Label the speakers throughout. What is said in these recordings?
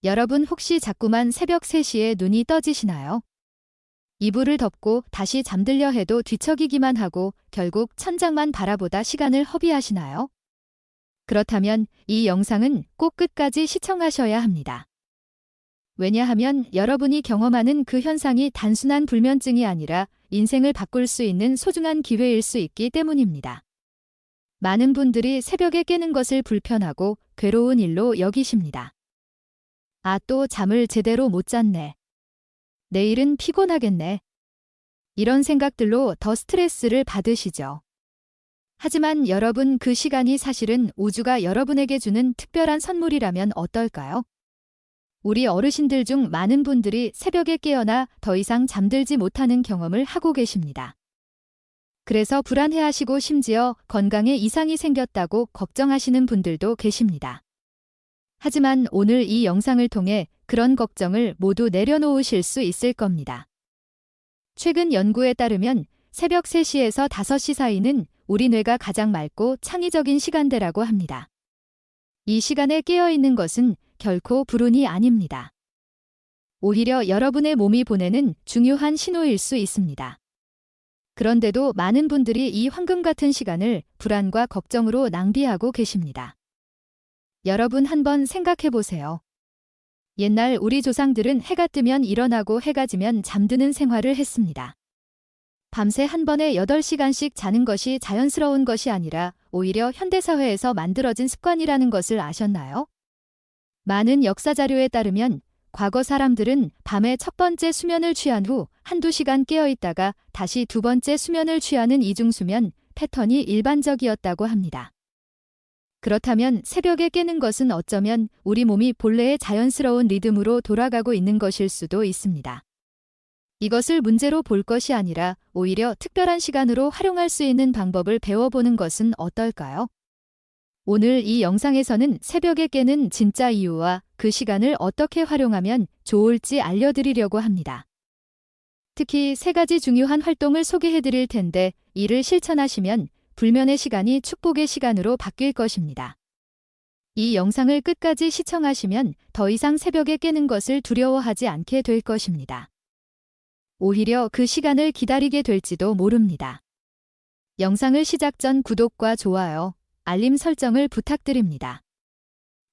Speaker 1: 여러분 혹시 자꾸만 새벽 3시에 눈이 떠지시나요? 이불을 덮고 다시 잠들려 해도 뒤척이기만 하고 결국 천장만 바라보다 시간을 허비하시나요? 그렇다면 이 영상은 꼭 끝까지 시청하셔야 합니다. 왜냐하면 여러분이 경험하는 그 현상이 단순한 불면증이 아니라 인생을 바꿀 수 있는 소중한 기회일 수 있기 때문입니다. 많은 분들이 새벽에 깨는 것을 불편하고 괴로운 일로 여기십니다. 아, 또 잠을 제대로 못 잤네. 내일은 피곤하겠네. 이런 생각들로 더 스트레스를 받으시죠. 하지만 여러분, 그 시간이 사실은 우주가 여러분에게 주는 특별한 선물이라면 어떨까요? 우리 어르신들 중 많은 분들이 새벽에 깨어나 더 이상 잠들지 못하는 경험을 하고 계십니다. 그래서 불안해하시고 심지어 건강에 이상이 생겼다고 걱정하시는 분들도 계십니다. 하지만 오늘 이 영상을 통해 그런 걱정을 모두 내려놓으실 수 있을 겁니다. 최근 연구에 따르면 새벽 3시에서 5시 사이는 우리 뇌가 가장 맑고 창의적인 시간대라고 합니다. 이 시간에 깨어있는 것은 결코 불운이 아닙니다. 오히려 여러분의 몸이 보내는 중요한 신호일 수 있습니다. 그런데도 많은 분들이 이 황금 같은 시간을 불안과 걱정으로 낭비하고 계십니다. 여러분 한번 생각해 보세요. 옛날 우리 조상들은 해가 뜨면 일어나고 해가 지면 잠드는 생활을 했습니다. 밤새 한 번에 8시간씩 자는 것이 자연스러운 것이 아니라 오히려 현대사회에서 만들어진 습관이라는 것을 아셨나요? 많은 역사 자료에 따르면 과거 사람들은 밤에 첫 번째 수면을 취한 후 한두 시간 깨어 있다가 다시 두 번째 수면을 취하는 이중수면 패턴이 일반적이었다고 합니다. 그렇다면 새벽에 깨는 것은 어쩌면 우리 몸이 본래의 자연스러운 리듬으로 돌아가고 있는 것일 수도 있습니다. 이것을 문제로 볼 것이 아니라 오히려 특별한 시간으로 활용할 수 있는 방법을 배워보는 것은 어떨까요? 오늘 이 영상에서는 새벽에 깨는 진짜 이유와 그 시간을 어떻게 활용하면 좋을지 알려드리려고 합니다. 특히 3가지 중요한 활동을 소개해드릴 텐데 이를 실천하시면 불면의 시간이 축복의 시간으로 바뀔 것입니다. 이 영상을 끝까지 시청하시면 더 이상 새벽에 깨는 것을 두려워하지 않게 될 것입니다. 오히려 그 시간을 기다리게 될지도 모릅니다. 영상을 시작 전 구독과 좋아요, 알림 설정을 부탁드립니다.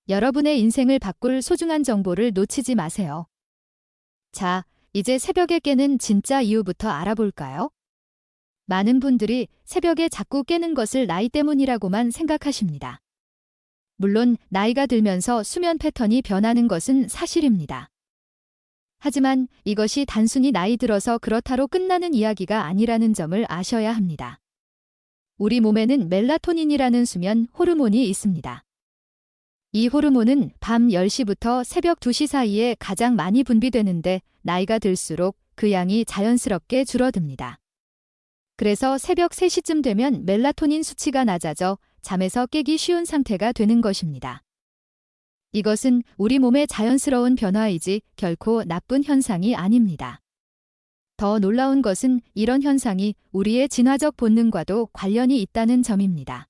Speaker 1: 여러분의 인생을 바꿀 소중한 정보를 놓치지 마세요. 자, 이제 새벽에 깨는 진짜 이유부터 알아볼까요? 많은 분들이 새벽에 자꾸 깨는 것을 나이 때문이라고만 생각하십니다. 물론 나이가 들면서 수면 패턴이 변하는 것은 사실입니다. 하지만 이것이 단순히 나이 들어서 그렇다로 끝나는 이야기가 아니라는 점을 아셔야 합니다. 우리 몸에는 멜라토닌이라는 수면 호르몬이 있습니다. 이 호르몬은 밤 10시부터 새벽 2시 사이에 가장 많이 분비되는데 나이가 들수록 그 양이 자연스럽게 줄어듭니다. 그래서 새벽 3시쯤 되면 멜라토닌 수치가 낮아져 잠에서 깨기 쉬운 상태가 되는 것입니다. 이것은 우리 몸의 자연스러운 변화이지 결코 나쁜 현상이 아닙니다. 더 놀라운 것은 이런 현상이 우리의 진화적 본능과도 관련이 있다는 점입니다.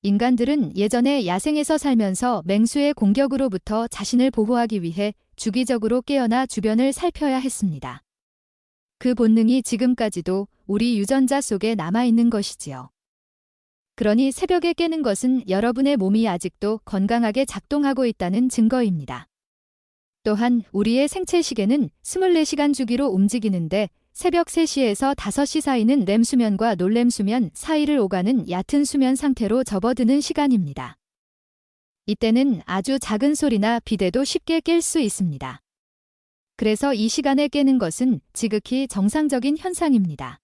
Speaker 1: 인간들은 예전에 야생에서 살면서 맹수의 공격으로부터 자신을 보호하기 위해 주기적으로 깨어나 주변을 살펴야 했습니다. 그 본능이 지금까지도 우리 유전자 속에 남아있는 것이지요. 그러니 새벽에 깨는 것은 여러분의 몸이 아직도 건강하게 작동하고 있다는 증거입니다. 또한 우리의 생체 시계는 24시간 주기로 움직이는데 새벽 3시에서 5시 사이는 렘수면과 놀렘수면 사이를 오가는 얕은 수면 상태로 접어드는 시간입니다. 이때는 아주 작은 소리나 비대도 쉽게 깰 수 있습니다. 그래서 이 시간에 깨는 것은 지극히 정상적인 현상입니다.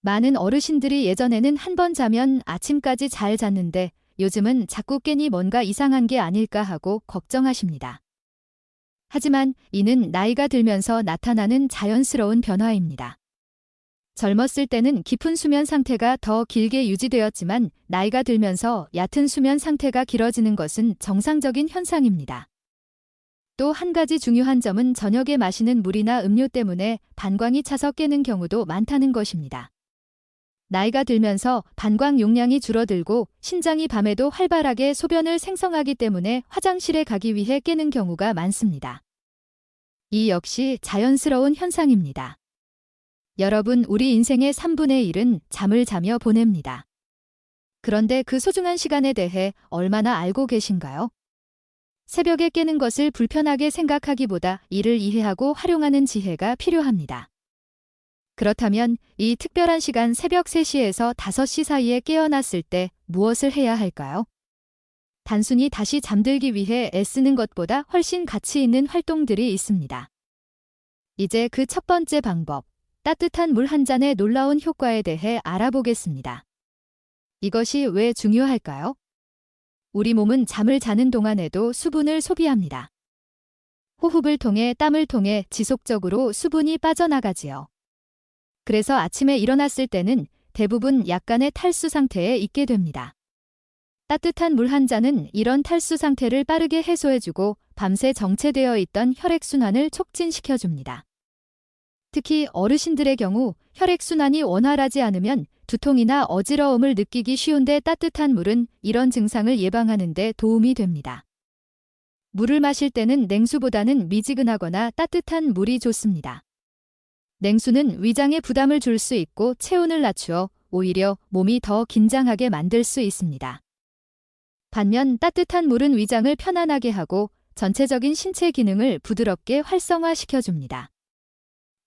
Speaker 1: 많은 어르신들이 예전에는 한 번 자면 아침까지 잘 잤는데 요즘은 자꾸 깨니 뭔가 이상한 게 아닐까 하고 걱정하십니다. 하지만 이는 나이가 들면서 나타나는 자연스러운 변화입니다. 젊었을 때는 깊은 수면 상태가 더 길게 유지되었지만 나이가 들면서 얕은 수면 상태가 길어지는 것은 정상적인 현상입니다. 또 한 가지 중요한 점은 저녁에 마시는 물이나 음료 때문에 반광이 차서 깨는 경우도 많다는 것입니다. 나이가 들면서 방광 용량이 줄어들고 신장이 밤에도 활발하게 소변을 생성하기 때문에 화장실에 가기 위해 깨는 경우가 많습니다. 이 역시 자연스러운 현상입니다. 여러분, 우리 인생의 3분의 1은 잠을 자며 보냅니다. 그런데 그 소중한 시간에 대해 얼마나 알고 계신가요? 새벽에 깨는 것을 불편하게 생각하기보다 이를 이해하고 활용하는 지혜가 필요합니다. 그렇다면 이 특별한 시간 새벽 3시에서 5시 사이에 깨어났을 때 무엇을 해야 할까요? 단순히 다시 잠들기 위해 애쓰는 것보다 훨씬 가치 있는 활동들이 있습니다. 이제 그 첫 번째 방법, 따뜻한 물 한 잔의 놀라운 효과에 대해 알아보겠습니다. 이것이 왜 중요할까요? 우리 몸은 잠을 자는 동안에도 수분을 소비합니다. 호흡을 통해 땀을 통해 지속적으로 수분이 빠져나가지요. 그래서 아침에 일어났을 때는 대부분 약간의 탈수 상태에 있게 됩니다. 따뜻한 물 한 잔은 이런 탈수 상태를 빠르게 해소해주고 밤새 정체되어 있던 혈액순환을 촉진시켜줍니다. 특히 어르신들의 경우 혈액순환이 원활하지 않으면 두통이나 어지러움을 느끼기 쉬운데 따뜻한 물은 이런 증상을 예방하는 데 도움이 됩니다. 물을 마실 때는 냉수보다는 미지근하거나 따뜻한 물이 좋습니다. 냉수는 위장에 부담을 줄 수 있고 체온을 낮추어 오히려 몸이 더 긴장하게 만들 수 있습니다. 반면 따뜻한 물은 위장을 편안하게 하고 전체적인 신체 기능을 부드럽게 활성화시켜줍니다.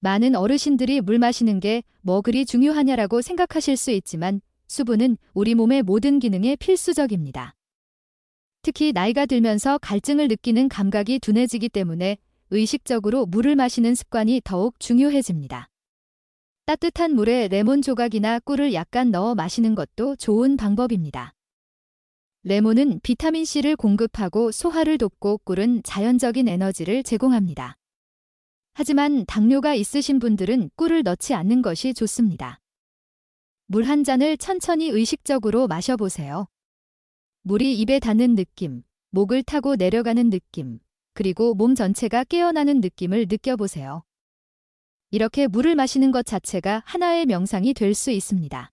Speaker 1: 많은 어르신들이 물 마시는 게 뭐 그리 중요하냐라고 생각하실 수 있지만 수분은 우리 몸의 모든 기능에 필수적입니다. 특히 나이가 들면서 갈증을 느끼는 감각이 둔해지기 때문에 의식적으로 물을 마시는 습관이 더욱 중요해집니다. 따뜻한 물에 레몬 조각이나 꿀을 약간 넣어 마시는 것도 좋은 방법입니다. 레몬은 비타민C를 공급하고 소화를 돕고 꿀은 자연적인 에너지를 제공합니다. 하지만 당뇨가 있으신 분들은 꿀을 넣지 않는 것이 좋습니다. 물 한 잔을 천천히 의식적으로 마셔보세요. 물이 입에 닿는 느낌, 목을 타고 내려가는 느낌, 그리고 몸 전체가 깨어나는 느낌을 느껴보세요. 이렇게 물을 마시는 것 자체가 하나의 명상이 될 수 있습니다.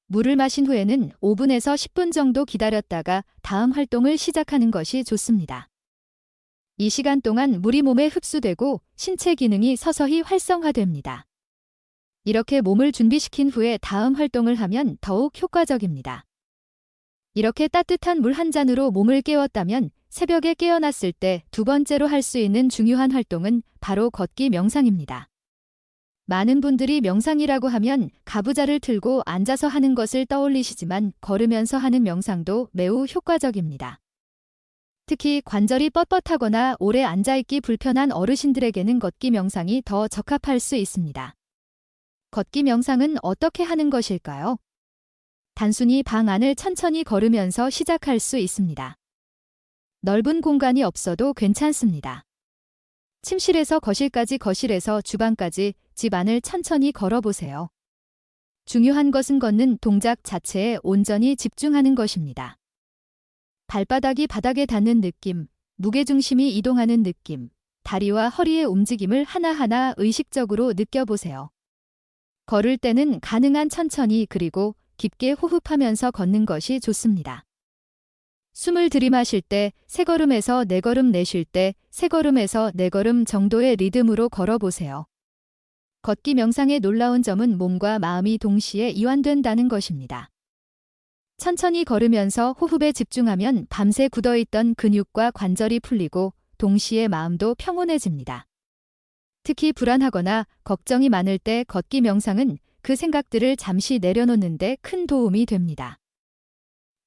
Speaker 1: 물을 마신 후에는 5분에서 10분 정도 기다렸다가 다음 활동을 시작하는 것이 좋습니다. 이 시간 동안 물이 몸에 흡수되고 신체 기능이 서서히 활성화됩니다. 이렇게 몸을 준비시킨 후에 다음 활동을 하면 더욱 효과적입니다. 이렇게 따뜻한 물 한 잔으로 몸을 깨웠다면 새벽에 깨어났을 때 두 번째로 할 수 있는 중요한 활동은 바로 걷기 명상입니다. 많은 분들이 명상이라고 하면 가부좌를 틀고 앉아서 하는 것을 떠올리시지만 걸으면서 하는 명상도 매우 효과적입니다. 특히 관절이 뻣뻣하거나 오래 앉아있기 불편한 어르신들에게는 걷기 명상이 더 적합할 수 있습니다. 걷기 명상은 어떻게 하는 것일까요? 단순히 방 안을 천천히 걸으면서 시작할 수 있습니다. 넓은 공간이 없어도 괜찮습니다. 침실에서 거실까지, 거실에서 주방까지 집 안을 천천히 걸어보세요. 중요한 것은 걷는 동작 자체에 온전히 집중하는 것입니다. 발바닥이 바닥에 닿는 느낌, 무게중심이 이동하는 느낌, 다리와 허리의 움직임을 하나하나 의식적으로 느껴보세요. 걸을 때는 가능한 천천히 그리고 깊게 호흡하면서 걷는 것이 좋습니다. 숨을 들이마실 때 3걸음에서 4걸음, 내쉴 때 3걸음에서 4걸음 정도의 리듬으로 걸어보세요. 걷기 명상의 놀라운 점은 몸과 마음이 동시에 이완된다는 것입니다. 천천히 걸으면서 호흡에 집중하면 밤새 굳어있던 근육과 관절이 풀리고 동시에 마음도 평온해집니다. 특히 불안하거나 걱정이 많을 때 걷기 명상은 그 생각들을 잠시 내려놓는 데 큰 도움이 됩니다.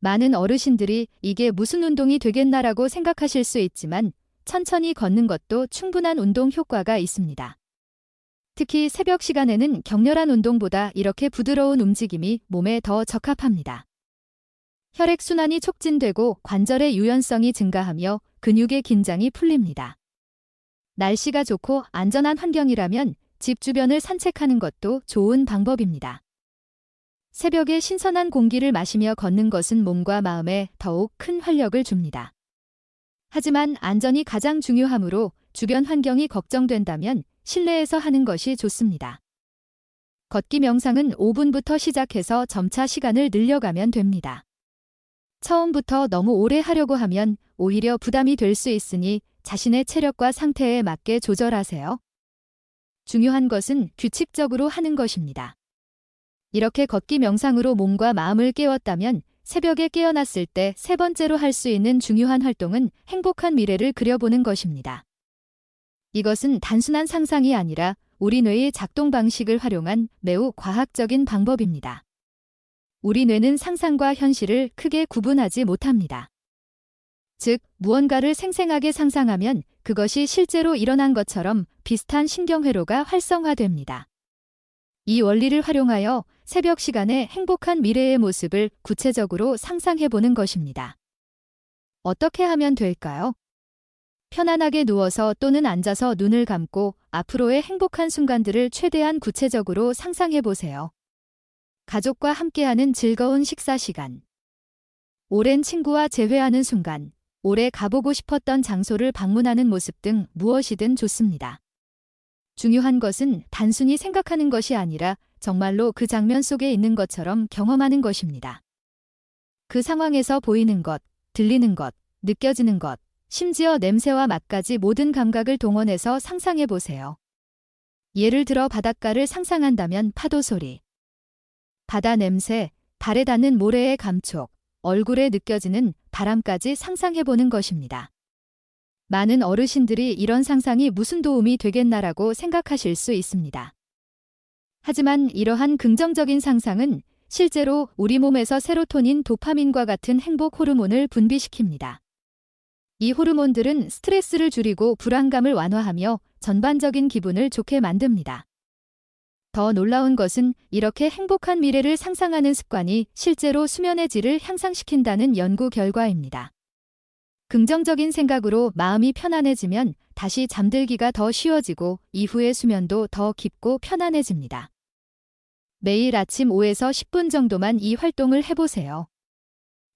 Speaker 1: 많은 어르신들이 이게 무슨 운동이 되겠나라고 생각하실 수 있지만 천천히 걷는 것도 충분한 운동 효과가 있습니다. 특히 새벽 시간에는 격렬한 운동보다 이렇게 부드러운 움직임이 몸에 더 적합합니다. 혈액순환이 촉진되고 관절의 유연성이 증가하며 근육의 긴장이 풀립니다. 날씨가 좋고 안전한 환경이라면 집 주변을 산책하는 것도 좋은 방법입니다. 새벽에 신선한 공기를 마시며 걷는 것은 몸과 마음에 더욱 큰 활력을 줍니다. 하지만 안전이 가장 중요하므로 주변 환경이 걱정된다면 실내에서 하는 것이 좋습니다. 걷기 명상은 5분부터 시작해서 점차 시간을 늘려가면 됩니다. 처음부터 너무 오래 하려고 하면 오히려 부담이 될 수 있으니 자신의 체력과 상태에 맞게 조절하세요. 중요한 것은 규칙적으로 하는 것입니다. 이렇게 걷기 명상으로 몸과 마음을 깨웠다면 새벽에 깨어났을 때 세 번째로 할 수 있는 중요한 활동은 행복한 미래를 그려보는 것입니다. 이것은 단순한 상상이 아니라 우리 뇌의 작동 방식을 활용한 매우 과학적인 방법입니다. 우리 뇌는 상상과 현실을 크게 구분하지 못합니다. 즉, 무언가를 생생하게 상상하면 그것이 실제로 일어난 것처럼 비슷한 신경회로가 활성화됩니다. 이 원리를 활용하여 새벽 시간에 행복한 미래의 모습을 구체적으로 상상해보는 것입니다. 어떻게 하면 될까요? 편안하게 누워서 또는 앉아서 눈을 감고 앞으로의 행복한 순간들을 최대한 구체적으로 상상해보세요. 가족과 함께하는 즐거운 식사 시간, 오랜 친구와 재회하는 순간, 오래 가보고 싶었던 장소를 방문하는 모습 등 무엇이든 좋습니다. 중요한 것은 단순히 생각하는 것이 아니라 정말로 그 장면 속에 있는 것처럼 경험하는 것입니다. 그 상황에서 보이는 것, 들리는 것, 느껴지는 것, 심지어 냄새와 맛까지 모든 감각을 동원해서 상상해 보세요. 예를 들어 바닷가를 상상한다면 파도 소리, 바다 냄새, 발에 닿는 모래의 감촉, 얼굴에 느껴지는 바람까지 상상해 보는 것입니다. 많은 어르신들이 이런 상상이 무슨 도움이 되겠나라고 생각하실 수 있습니다. 하지만 이러한 긍정적인 상상은 실제로 우리 몸에서 세로토닌, 도파민과 같은 행복 호르몬을 분비시킵니다. 이 호르몬들은 스트레스를 줄이고 불안감을 완화하며 전반적인 기분을 좋게 만듭니다. 더 놀라운 것은 이렇게 행복한 미래를 상상하는 습관이 실제로 수면의 질을 향상시킨다는 연구 결과입니다. 긍정적인 생각으로 마음이 편안해지면 다시 잠들기가 더 쉬워지고 이후의 수면도 더 깊고 편안해집니다. 매일 아침 5에서 10분 정도만 이 활동을 해보세요.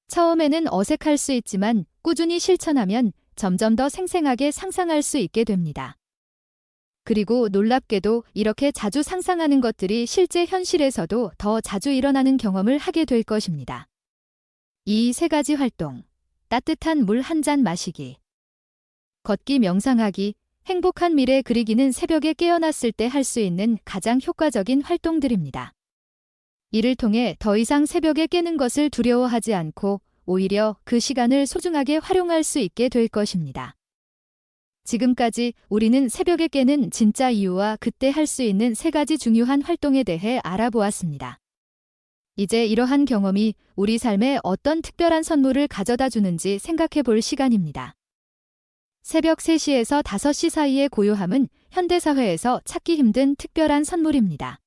Speaker 1: 처음에는 어색할 수 있지만 꾸준히 실천하면 점점 더 생생하게 상상할 수 있게 됩니다. 그리고 놀랍게도 이렇게 자주 상상하는 것들이 실제 현실에서도 더 자주 일어나는 경험을 하게 될 것입니다. 이 세 가지 활동, 따뜻한 물 한 잔 마시기, 걷기 명상하기, 행복한 미래 그리기는 새벽에 깨어났을 때 할 수 있는 가장 효과적인 활동들입니다. 이를 통해 더 이상 새벽에 깨는 것을 두려워하지 않고 오히려 그 시간을 소중하게 활용할 수 있게 될 것입니다. 지금까지 우리는 새벽에 깨는 진짜 이유와 그때 할 수 있는 세 가지 중요한 활동에 대해 알아보았습니다. 이제 이러한 경험이 우리 삶에 어떤 특별한 선물을 가져다 주는지 생각해 볼 시간입니다. 새벽 3시에서 5시 사이의 고요함은 현대사회에서 찾기 힘든 특별한 선물입니다.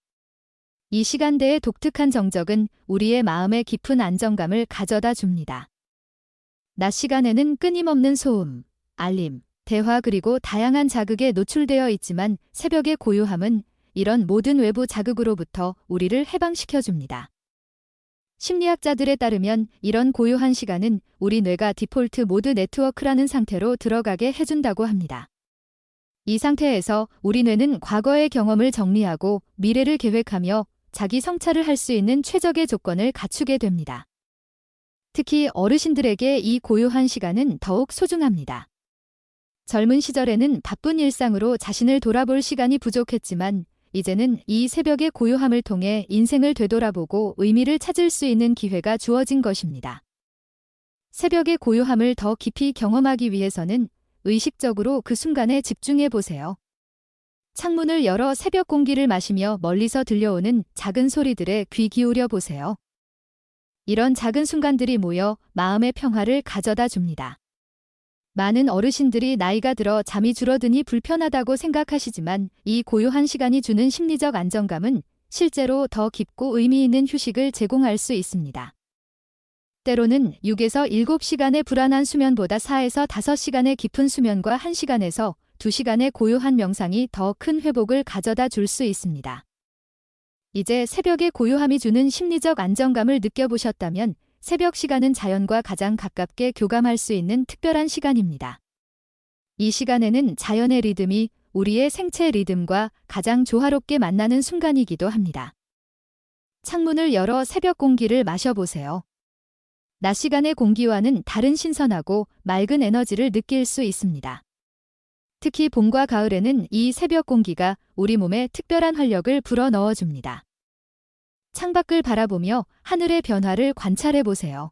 Speaker 1: 이 시간대의 독특한 정적은 우리의 마음에 깊은 안정감을 가져다 줍니다. 낮 시간에는 끊임없는 소음, 알림, 대화 그리고 다양한 자극에 노출되어 있지만 새벽의 고요함은 이런 모든 외부 자극으로부터 우리를 해방시켜줍니다. 심리학자들에 따르면 이런 고요한 시간은 우리 뇌가 디폴트 모드 네트워크라는 상태로 들어가게 해준다고 합니다. 이 상태에서 우리 뇌는 과거의 경험을 정리하고 미래를 계획하며 자기 성찰을 할 수 있는 최적의 조건을 갖추게 됩니다. 특히 어르신들에게 이 고요한 시간은 더욱 소중합니다. 젊은 시절에는 바쁜 일상으로 자신을 돌아볼 시간이 부족했지만 이제는 이 새벽의 고요함을 통해 인생을 되돌아보고 의미를 찾을 수 있는 기회가 주어진 것입니다. 새벽의 고요함을 더 깊이 경험하기 위해서는 의식적으로 그 순간에 집중해 보세요. 창문을 열어 새벽 공기를 마시며 멀리서 들려오는 작은 소리들에 귀 기울여 보세요. 이런 작은 순간들이 모여 마음의 평화를 가져다 줍니다. 많은 어르신들이 나이가 들어 잠이 줄어드니 불편하다고 생각하시지만 이 고요한 시간이 주는 심리적 안정감은 실제로 더 깊고 의미 있는 휴식을 제공할 수 있습니다. 때로는 6에서 7시간의 불안한 수면보다 4에서 5시간의 깊은 수면과 1시간에서 2시간의 고요한 명상이 더 큰 회복을 가져다 줄 수 있습니다. 이제 새벽의 고요함이 주는 심리적 안정감을 느껴보셨다면 새벽 시간은 자연과 가장 가깝게 교감할 수 있는 특별한 시간입니다. 이 시간에는 자연의 리듬이 우리의 생체 리듬과 가장 조화롭게 만나는 순간이기도 합니다. 창문을 열어 새벽 공기를 마셔보세요. 낮 시간의 공기와는 다른 신선하고 맑은 에너지를 느낄 수 있습니다. 특히 봄과 가을에는 이 새벽 공기가 우리 몸에 특별한 활력을 불어넣어줍니다. 창밖을 바라보며 하늘의 변화를 관찰해보세요.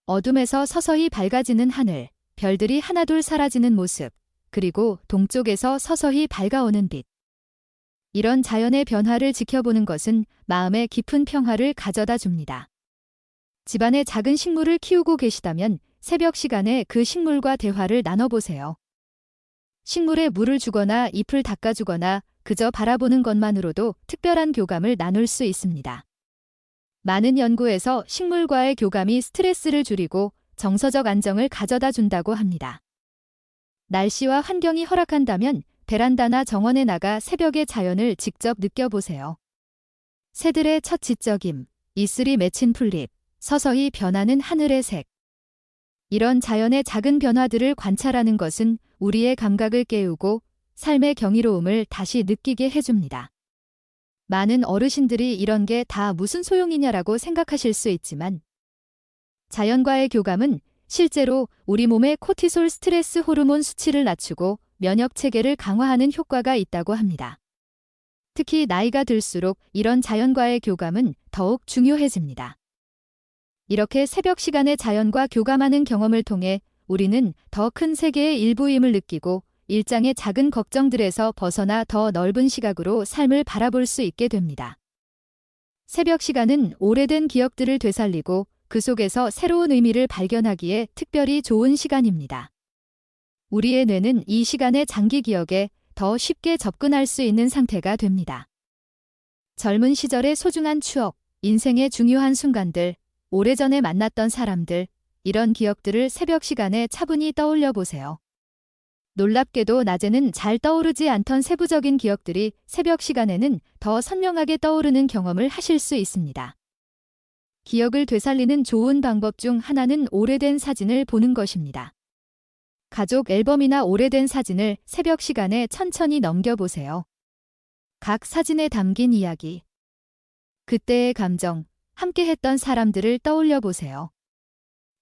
Speaker 1: 어둠에서 서서히 밝아지는 하늘, 별들이 하나둘 사라지는 모습, 그리고 동쪽에서 서서히 밝아오는 빛. 이런 자연의 변화를 지켜보는 것은 마음에 깊은 평화를 가져다 줍니다. 집안에 작은 식물을 키우고 계시다면 새벽 시간에 그 식물과 대화를 나눠보세요. 식물에 물을 주거나 잎을 닦아주거나 그저 바라보는 것만으로도 특별한 교감을 나눌 수 있습니다. 많은 연구에서 식물과의 교감이 스트레스를 줄이고 정서적 안정을 가져다 준다고 합니다. 날씨와 환경이 허락한다면 베란다나 정원에 나가 새벽의 자연을 직접 느껴보세요. 새들의 첫 지적임, 이슬이 맺힌 풀잎, 서서히 변하는 하늘의 색. 이런 자연의 작은 변화들을 관찰하는 것은 우리의 감각을 깨우고 삶의 경이로움을 다시 느끼게 해줍니다. 많은 어르신들이 이런 게 다 무슨 소용이냐라고 생각하실 수 있지만 자연과의 교감은 실제로 우리 몸의 코티솔 스트레스 호르몬 수치를 낮추고 면역 체계를 강화하는 효과가 있다고 합니다. 특히 나이가 들수록 이런 자연과의 교감은 더욱 중요해집니다. 이렇게 새벽 시간에 자연과 교감하는 경험을 통해 우리는 더 큰 세계의 일부임을 느끼고 일상의 작은 걱정들에서 벗어나 더 넓은 시각으로 삶을 바라볼 수 있게 됩니다. 새벽 시간은 오래된 기억들을 되살리고 그 속에서 새로운 의미를 발견하기에 특별히 좋은 시간입니다. 우리의 뇌는 이 시간의 장기 기억에 더 쉽게 접근할 수 있는 상태가 됩니다. 젊은 시절의 소중한 추억, 인생의 중요한 순간들, 오래전에 만났던 사람들, 이런 기억들을 새벽 시간에 차분히 떠올려 보세요. 놀랍게도 낮에는 잘 떠오르지 않던 세부적인 기억들이 새벽 시간에는 더 선명하게 떠오르는 경험을 하실 수 있습니다. 기억을 되살리는 좋은 방법 중 하나는 오래된 사진을 보는 것입니다. 가족 앨범이나 오래된 사진을 새벽 시간에 천천히 넘겨보세요. 각 사진에 담긴 이야기, 그때의 감정, 함께했던 사람들을 떠올려 보세요.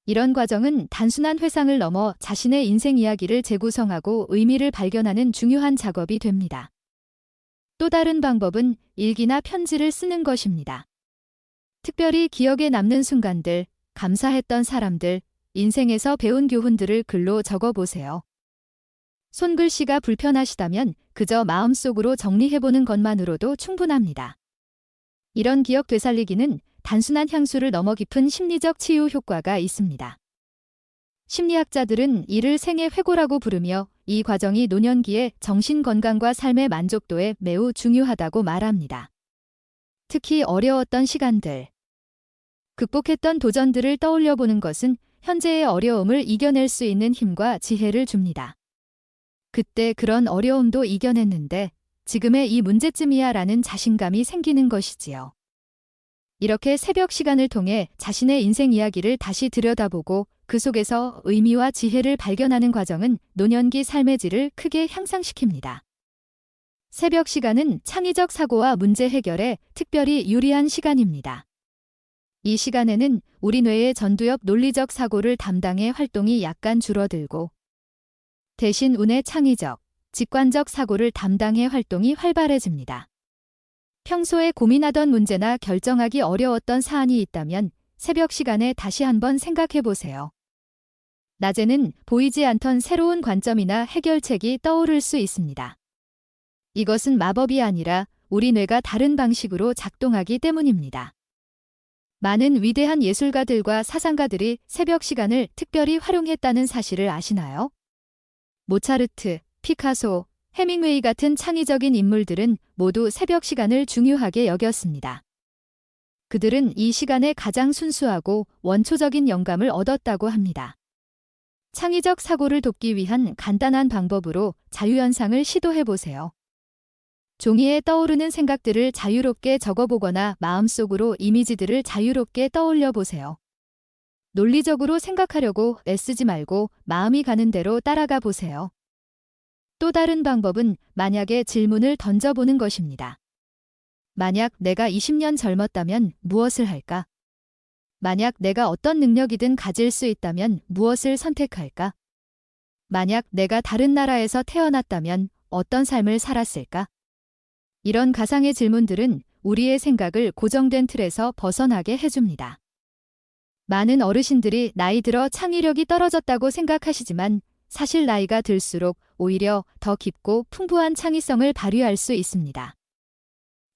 Speaker 1: 이런 과정은 단순한 회상을 넘어 자신의 인생 이야기를 재구성하고 의미를 발견하는 중요한 작업이 됩니다. 또 다른 방법은 일기나 편지를 쓰는 것입니다. 특별히 기억에 남는 순간들, 감사했던 사람들, 인생에서 배운 교훈들을 글로 적어보세요. 손글씨가 불편하시다면 그저 마음속으로 정리해보는 것만으로도 충분합니다. 이런 기억 되살리기는 단순한 향수를 넘어 깊은 심리적 치유 효과가 있습니다. 심리학자들은 이를 생애 회고라고 부르며 이 과정이 노년기에 정신 건강과 삶의 만족도에 매우 중요하다고 말합니다. 특히 어려웠던 시간들, 극복했던 도전들을 떠올려 보는 것은 현재의 어려움을 이겨낼 수 있는 힘과 지혜를 줍니다. 그때 그런 어려움도 이겨냈는데 지금의 이 문제쯤이야 라는 자신감이 생기는 것이지요. 이렇게 새벽 시간을 통해 자신의 인생 이야기를 다시 들여다보고 그 속에서 의미와 지혜를 발견하는 과정은 노년기 삶의 질을 크게 향상시킵니다. 새벽 시간은 창의적 사고와 문제 해결에 특별히 유리한 시간입니다. 이 시간에는 우리 뇌의 전두엽 논리적 사고를 담당해 활동이 약간 줄어들고 대신 운의 창의적, 직관적 사고를 담당해 활동이 활발해집니다. 평소에 고민하던 문제나 결정하기 어려웠던 사안이 있다면 새벽 시간에 다시 한번 생각해 보세요. 낮에는 보이지 않던 새로운 관점이나 해결책이 떠오를 수 있습니다. 이것은 마법이 아니라 우리 뇌가 다른 방식으로 작동하기 때문입니다. 많은 위대한 예술가들과 사상가들이 새벽 시간을 특별히 활용했다는 사실을 아시나요? 모차르트, 피카소, 해밍웨이 같은 창의적인 인물들은 모두 새벽 시간을 중요하게 여겼습니다. 그들은 이 시간에 가장 순수하고 원초적인 영감을 얻었다고 합니다. 창의적 사고를 돕기 위한 간단한 방법으로 자유연상을 시도해보세요. 종이에 떠오르는 생각들을 자유롭게 적어보거나 마음속으로 이미지들을 자유롭게 떠올려보세요. 논리적으로 생각하려고 애쓰지 말고 마음이 가는 대로 따라가 보세요. 또 다른 방법은 만약의 질문을 던져보는 것입니다. 만약 내가 20년 젊었다면 무엇을 할까? 만약 내가 어떤 능력이든 가질 수 있다면 무엇을 선택할까? 만약 내가 다른 나라에서 태어났다면 어떤 삶을 살았을까? 이런 가상의 질문들은 우리의 생각을 고정된 틀에서 벗어나게 해줍니다. 많은 어르신들이 나이 들어 창의력이 떨어졌다고 생각하시지만 사실 나이가 들수록 오히려 더 깊고 풍부한 창의성을 발휘할 수 있습니다.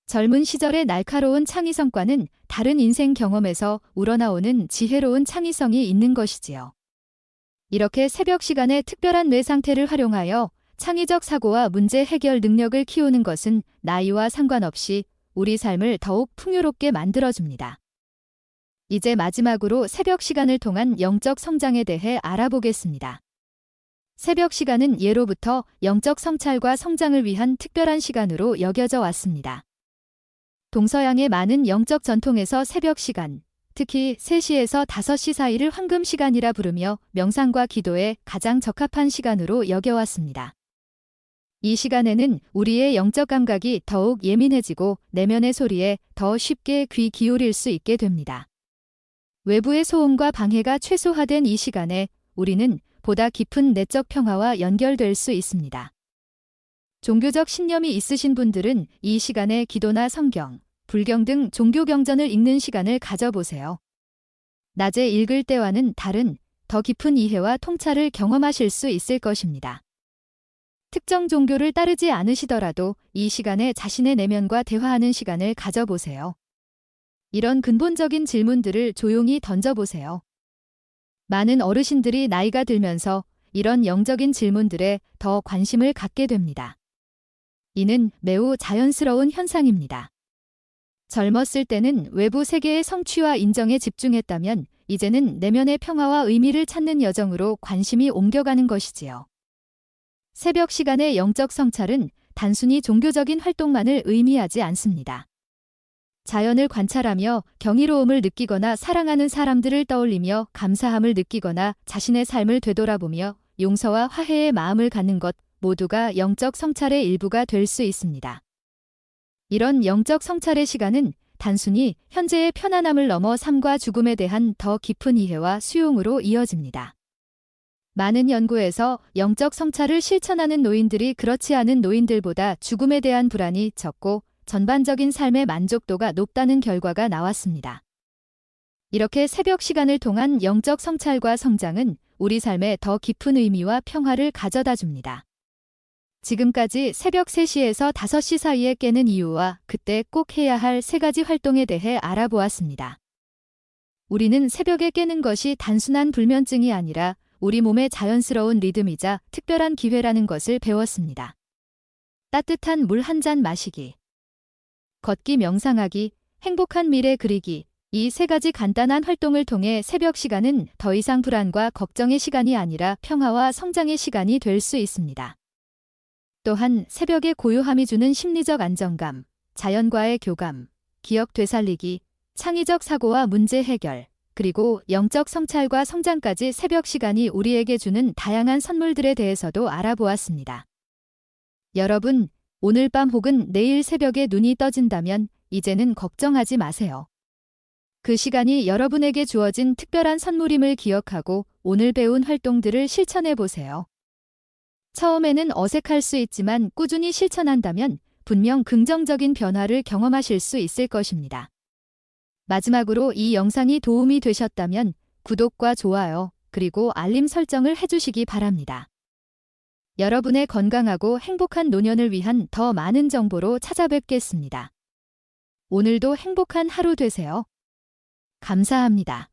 Speaker 1: 젊은 시절의 날카로운 창의성과는 다른 인생 경험에서 우러나오는 지혜로운 창의성이 있는 것이지요. 이렇게 새벽 시간에 특별한 뇌 상태를 활용하여 창의적 사고와 문제 해결 능력을 키우는 것은 나이와 상관없이 우리 삶을 더욱 풍요롭게 만들어줍니다. 이제 마지막으로 새벽 시간을 통한 영적 성장에 대해 알아보겠습니다. 새벽 시간은 예로부터 영적 성찰과 성장을 위한 특별한 시간으로 여겨져 왔습니다. 동서양의 많은 영적 전통에서 새벽 시간, 특히 3시에서 5시 사이를 황금 시간이라 부르며 명상과 기도에 가장 적합한 시간으로 여겨왔습니다. 이 시간에는 우리의 영적 감각이 더욱 예민해지고 내면의 소리에 더 쉽게 귀 기울일 수 있게 됩니다. 외부의 소음과 방해가 최소화된 이 시간에 우리는 보다 깊은 내적 평화와 연결될 수 있습니다. 종교적 신념이 있으신 분들은 이 시간에 기도나 성경, 불경 등 종교 경전을 읽는 시간을 가져보세요. 낮에 읽을 때와는 다른 더 깊은 이해와 통찰을 경험하실 수 있을 것입니다. 특정 종교를 따르지 않으시더라도 이 시간에 자신의 내면과 대화하는 시간을 가져보세요. 이런 근본적인 질문들을 조용히 던져보세요. 많은 어르신들이 나이가 들면서 이런 영적인 질문들에 더 관심을 갖게 됩니다. 이는 매우 자연스러운 현상입니다. 젊었을 때는 외부 세계의 성취와 인정에 집중했다면 이제는 내면의 평화와 의미를 찾는 여정으로 관심이 옮겨가는 것이지요. 새벽 시간의 영적 성찰은 단순히 종교적인 활동만을 의미하지 않습니다. 자연을 관찰하며 경이로움을 느끼거나 사랑하는 사람들을 떠올리며 감사함을 느끼거나 자신의 삶을 되돌아보며 용서와 화해의 마음을 갖는 것 모두가 영적 성찰의 일부가 될 수 있습니다. 이런 영적 성찰의 시간은 단순히 현재의 편안함을 넘어 삶과 죽음에 대한 더 깊은 이해와 수용으로 이어집니다. 많은 연구에서 영적 성찰을 실천하는 노인들이 그렇지 않은 노인들보다 죽음에 대한 불안이 적고 전반적인 삶의 만족도가 높다는 결과가 나왔습니다. 이렇게 새벽 시간을 통한 영적 성찰과 성장은 우리 삶에 더 깊은 의미와 평화를 가져다 줍니다. 지금까지 새벽 3시에서 5시 사이에 깨는 이유와 그때 꼭 해야 할 3가지 활동에 대해 알아보았습니다. 우리는 새벽에 깨는 것이 단순한 불면증이 아니라 우리 몸의 자연스러운 리듬이자 특별한 기회라는 것을 배웠습니다. 따뜻한 물 한 잔 마시기, 걷기 명상하기, 행복한 미래 그리기, 이 3가지 간단한 활동을 통해 새벽 시간은 더 이상 불안과 걱정의 시간이 아니라 평화와 성장의 시간이 될 수 있습니다. 또한 새벽의 고요함이 주는 심리적 안정감, 자연과의 교감, 기억 되살리기, 창의적 사고와 문제 해결, 그리고 영적 성찰과 성장까지 새벽 시간이 우리에게 주는 다양한 선물들에 대해서도 알아보았습니다. 여러분, 오늘 밤 혹은 내일 새벽에 눈이 떠진다면 이제는 걱정하지 마세요. 그 시간이 여러분에게 주어진 특별한 선물임을 기억하고 오늘 배운 활동들을 실천해 보세요. 처음에는 어색할 수 있지만 꾸준히 실천한다면 분명 긍정적인 변화를 경험하실 수 있을 것입니다. 마지막으로 이 영상이 도움이 되셨다면 구독과 좋아요, 그리고 알림 설정을 해주시기 바랍니다. 여러분의 건강하고 행복한 노년을 위한 더 많은 정보로 찾아뵙겠습니다. 오늘도 행복한 하루 되세요. 감사합니다.